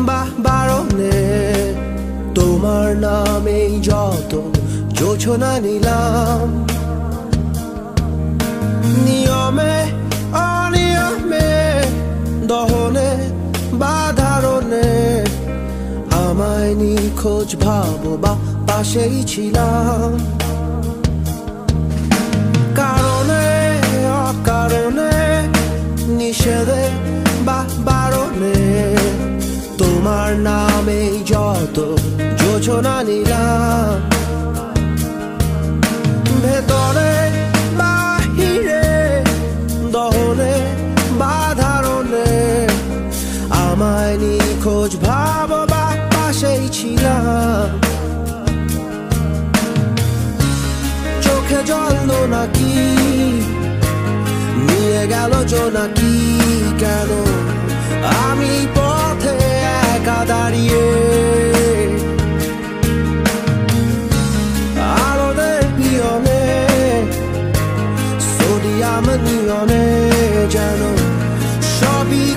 বারণে তোমার নামে যত যোছনা নিলাম নিয়মে অনিয়মে দহনে বাধারণে আমায় নিখোঁজ ভাবো বা পাশেই ছিলাম কারণে অকারণে নিষেধে বারণে তোমার নামে যত যোছনা নিলাম ভেতরে বাহিরে দহনে বাধারণে আমায় নিখোঁজ ভাবো বা পাশেই ছিলাম চোখে জল নাকি নিয়ে গেল জোনাকি কেন আমি পথে একা দাঁড়িয়ে আলোদের পিয়নে সোডিয়াম নিয়নে যেন সবই